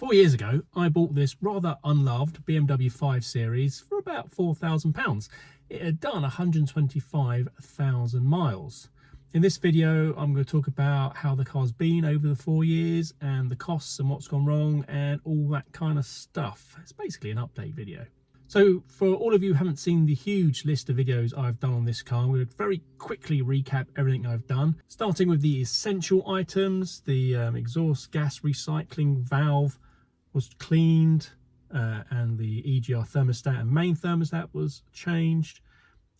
4 years ago, I bought this rather unloved BMW 5 Series for about £4,000. It had done 125,000 miles. In this video, I'm going to talk about how the car's been over the 4 years and the costs and what's gone wrong and all that kind of stuff. It's basically an update video. So for all of you who haven't seen the huge list of videos I've done on this car, we'll very quickly recap everything I've done, starting with the essential items. The exhaust gas recycling valve was cleaned, and the EGR thermostat and main thermostat was changed.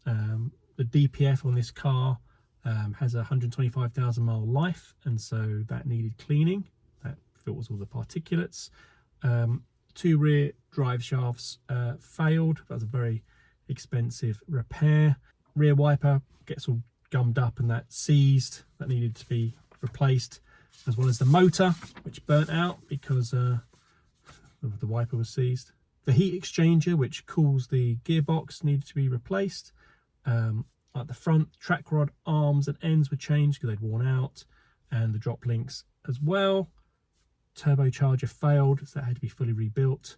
The DPF on this car has a 125,000 mile life, and so that needed cleaning. That filters all the particulates. 2 rear drive shafts failed. That was a very expensive repair. Rear wiper gets all gummed up and that seized. That needed to be replaced, as well as the motor, which burnt out because the wiper was seized. The heat exchanger, which cools the gearbox, needed to be replaced. At the front, track rod arms and ends were changed because they'd worn out, and the drop links as well. Turbocharger failed, so that had to be fully rebuilt.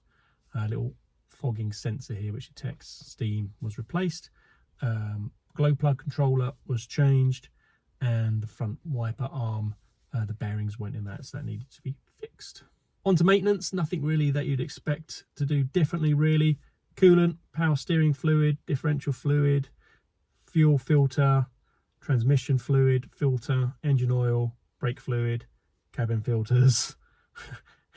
A little fogging sensor here which detects steam was replaced. Glow plug controller was changed, and the front wiper arm, the bearings went in that, so that needed to be fixed. On to maintenance, nothing really that you'd expect to do differently really. Coolant, power steering fluid, differential fluid, fuel filter, transmission fluid, filter, engine oil, brake fluid, cabin filters,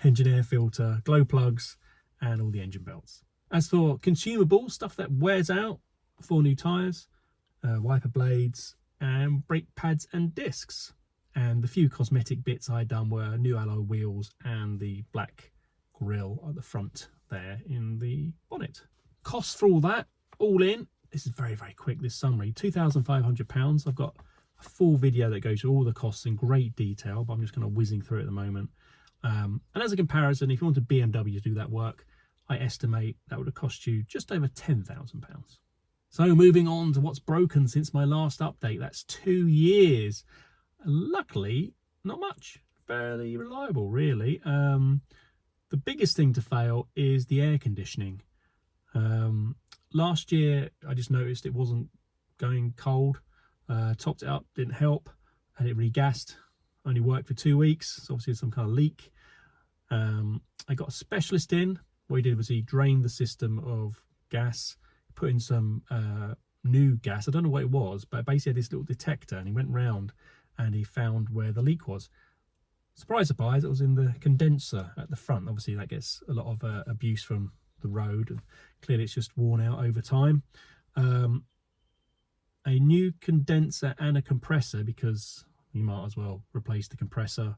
engine air filter, glow plugs, and all the engine belts. As for consumables, stuff that wears out, 4 new tyres, wiper blades, and brake pads and discs. And the few cosmetic bits I'd done were new alloy wheels and the black grille at the front there in the bonnet. Costs for all that, all in, this is very, very quick, this summary, £2,500. I've got a full video that goes through all the costs in great detail, but I'm just kind of whizzing through it at the moment. And as a comparison, if you want a BMW to do that work, I estimate that would have cost you just over £10,000. So moving on to what's broken since my last update, that's 2 years. Luckily, not much, fairly reliable really. The biggest thing to fail is the air conditioning. Last year, I just noticed it wasn't going cold. Topped it up, didn't help, had it regassed. Only worked for 2 weeks, so obviously some kind of leak. I got a specialist in. What he did was he drained the system of gas, put in some new gas. I don't know what it was, but basically had this little detector, and he went round and he found where the leak was. Surprise, surprise, it was in the condenser at the front. Obviously that gets a lot of abuse from the road, and clearly it's just worn out over time. A new condenser and a compressor, because you might as well replace the compressor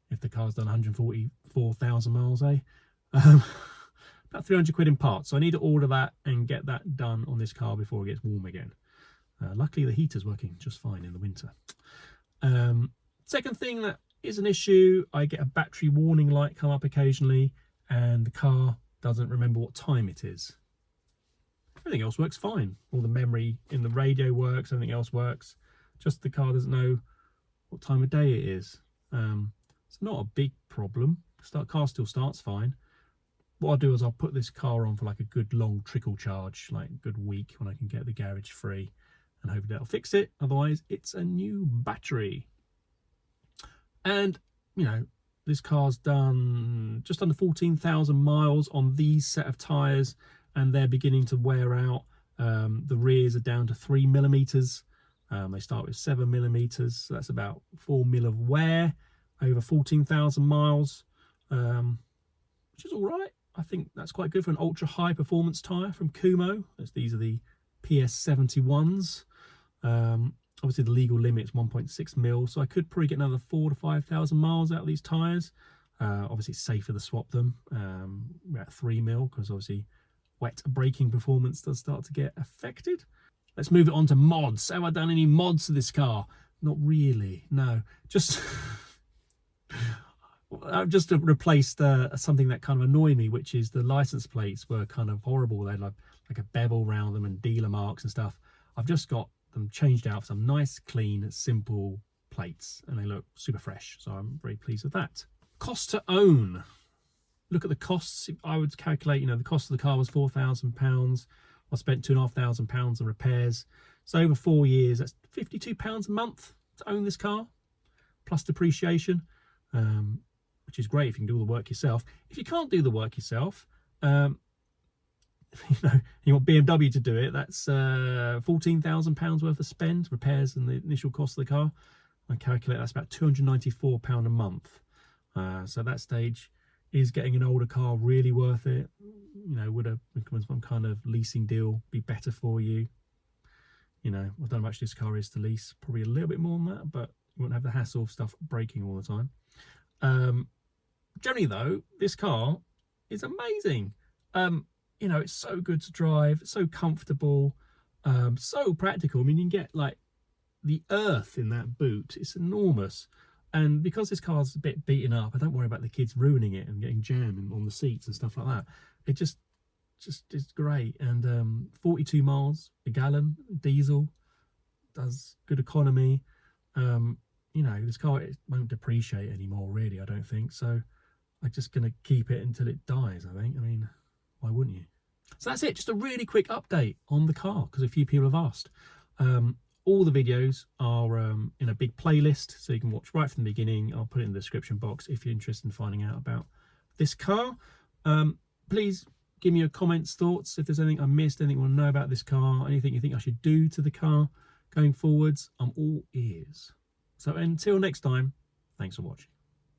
if the car's done 144,000 miles, about 300 quid in parts. So I need to order that and get that done on this car before it gets warm again. Luckily the heater's working just fine in the winter. Second thing that is an issue, I get a battery warning light come up occasionally, and the car doesn't remember what time it is. Everything else works fine. All the memory in the radio works, everything else works. Just the car doesn't know what time of day it is. It's not a big problem. The car still starts fine. What I'll do is I'll put this car on for like a good long trickle charge, like a good week when I can get the garage free, and hopefully that'll fix it. Otherwise, it's a new battery. And, you know, this car's done just under 14,000 miles on these set of tyres, and they're beginning to wear out. The rears are down to 3mm. They start with 7mm, so that's about 4mm of wear over 14,000 miles, which is all right. I think that's quite good for an ultra high performance tyre from Kumho. These are the PS71s. Obviously the legal limit's 1.6mm, so I could probably get another 4,000 to 5,000 miles out of these tyres. Obviously it's safer to swap them at 3mm, because obviously wet braking performance does start to get affected. Let's move it on to mods. Have I done any mods to this car? Not really, no. I've just replaced something that kind of annoyed me, which is the license plates were kind of horrible. They had like a bevel around them and dealer marks and stuff. I've just got them changed out for some nice, clean, simple plates, and they look super fresh. So I'm very pleased with that. Cost to own. look at the costs, I would calculate, you know, the cost of the car was £4,000. I spent £2,500 on repairs. So over 4 years, that's £52 a month to own this car, plus depreciation, which is great if you can do all the work yourself. If you can't do the work yourself, you know, you want BMW to do it, that's £14,000 worth of spend, repairs and the initial cost of the car. I calculate that's about £294 a month. So at that stage, is getting an older car really worth it? You know, would some kind of leasing deal be better for you? You know, I don't know how much this car is to lease, probably a little bit more than that, but you won't have the hassle of stuff breaking all the time. Generally though, this car is amazing. You know, it's so good to drive, so comfortable, so practical. I mean, you can get like the earth in that boot. It's enormous. And because this car's a bit beaten up, I don't worry about the kids ruining it and getting jam on the seats and stuff like that. It just is great. And 42 miles a gallon, diesel, does good economy. You know, this car, it won't depreciate anymore, really, I don't think. So I'm just going to keep it until it dies, I think. I mean, why wouldn't you? So that's it, just a really quick update on the car, because a few people have asked. All the videos are in a big playlist, so you can watch right from the beginning. I'll put it in the description box if you're interested in finding out about this car. Please give me your comments, thoughts, if there's anything I missed, anything you want to know about this car, anything you think I should do to the car going forwards. I'm all ears. So until next time, thanks for watching.